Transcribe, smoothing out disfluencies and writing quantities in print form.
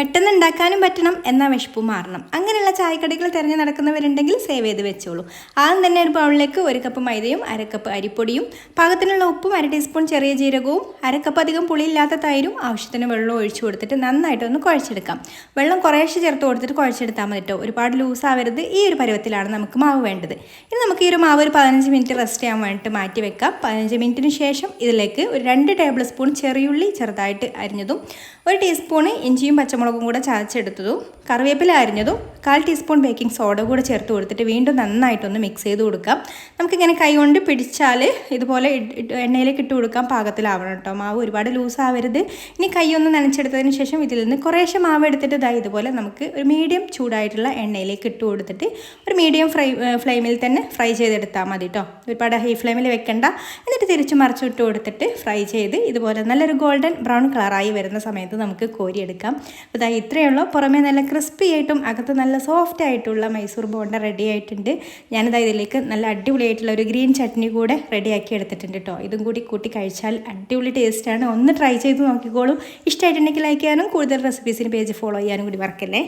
പെട്ടെന്ന് ഉണ്ടാക്കാനും പറ്റണം എന്നാൽ വിശപ്പ് മാറണം. അങ്ങനെയുള്ള ചായക്കടികൾ തിരഞ്ഞു നടക്കുന്നവരുണ്ടെങ്കിൽ സേവ് ചെയ്ത് വെച്ചോളൂ. ആദ്യം തന്നെ ഒരു ബൗളിലേക്ക് 1 കപ്പ് മൈദയും 1/2 കപ്പ് അരിപ്പൊടിയും പാകത്തിനുള്ള ഉപ്പും 1 ടീസ്പൂൺ ചെറിയ ജീരകവും 1/2 കപ്പ് അധികം പുളിയില്ലാത്ത തൈരും ആവശ്യത്തിന് വെള്ളം ഒഴിച്ചു കൊടുത്തിട്ട് നന്നായിട്ടൊന്ന് കുഴച്ചെടുക്കാം. വെള്ളം കുറേശ്ശെ ചേർത്ത് കൊടുത്തിട്ട് കുഴച്ചെടുത്താൽ മതി കേട്ടോ. ഒരുപാട് ലൂസ് ആവരുത്. ഈ ഒരു പരുവത്തിലാണ് നമുക്ക് മാവ് വേണ്ടത്. ഇനി നമുക്ക് ഈ ഒരു മാവ് ഒരു 15 മിനിറ്റ് റെസ്റ്റ് ചെയ്യാൻ വേണ്ടിയിട്ട് മാറ്റി വെക്കാം. 15 മിനിറ്റിന് ശേഷം ഇതിലേക്ക് ഒരു 2 ടേബിൾ സ്പൂൺ ചെറിയുള്ളി ചെറുതായിട്ട് അരിഞ്ഞതും 1 ടീസ്പൂൺ ഇഞ്ചിയും പച്ചമുളകും കൂടെ ചതച്ചെടുത്തതും കറിവേപ്പില അരിഞ്ഞതും 1/4 ടീസ്പൂൺ ബേക്കിംഗ് സോഡ കൂടെ ചേർത്ത് കൊടുത്തിട്ട് വീണ്ടും നന്നായിട്ടൊന്ന് മിക്സ് ചെയ്ത് കൊടുക്കാം. നമുക്കിങ്ങനെ കൈ കൊണ്ട് പിടിച്ചാൽ ഇതുപോലെ എണ്ണയിലേക്ക് ഇട്ട് കൊടുക്കാൻ പാകത്തിലാവണം കേട്ടോ. മാവ് ഒരുപാട് ലൂസ് ആവരുത്. ഇനി കൈ ഒന്ന് നനച്ചെടുത്തതിന് ശേഷം ഇതിൽ നിന്ന് കുറേശ്ശെ മാവ് എടുത്തിട്ട് ഇതുപോലെ നമുക്ക് ഒരു മീഡിയം ചൂടായിട്ടുള്ള എണ്ണയിലേക്ക് ഇട്ട് കൊടുത്തിട്ട് ഒരു മീഡിയം ഫ്ലെയിമിൽ തന്നെ ഫ്രൈ ചെയ്തെടുത്താൽ മതി കേട്ടോ. ഒരുപാട് ഹൈ ഫ്ലെയിമിൽ വെക്കണ്ട. എന്നിട്ട് തിരിച്ച് മറിച്ചിട്ട് കൊടുത്തിട്ട് ഫ്രൈ ചെയ്ത് ഇതുപോലെ നല്ലൊരു ഗോൾഡൻ ബ്രൗൺ കളറായി വരുന്ന സമയത്ത് നമുക്ക് കോരിയെടുക്കാം. അപ്പോൾ ഇത്രയേ ഉള്ളൂ. പുറമേ നല്ല ക്രിസ്പി ആയിട്ടും അകത്ത് നല്ല സോഫ്റ്റ് ആയിട്ടുള്ള മൈസൂർ ബോണ്ട റെഡി ആയിട്ടുണ്ട്. ഇതിലേക്ക് നല്ല അടിപൊളിയായിട്ടുള്ള ഒരു ഗ്രീൻ ചട്നി കൂടെ റെഡിയാക്കി എടുത്തിട്ടുണ്ട് കേട്ടോ. ഇതും കൂടി കൂട്ടി കഴിച്ചാൽ അടിപൊളി ടേസ്റ്റാണ്. ഒന്ന് ട്രൈ ചെയ്ത് നോക്കിക്കോളൂ. ഇഷ്ടമായിട്ടുണ്ടെങ്കിൽ ലൈക്ക് ചെയ്യാനും കൂടുതൽ റെസിപ്പീസിന് പേജ് ഫോളോ ചെയ്യാനും കൂടി മറക്കല്ലേ.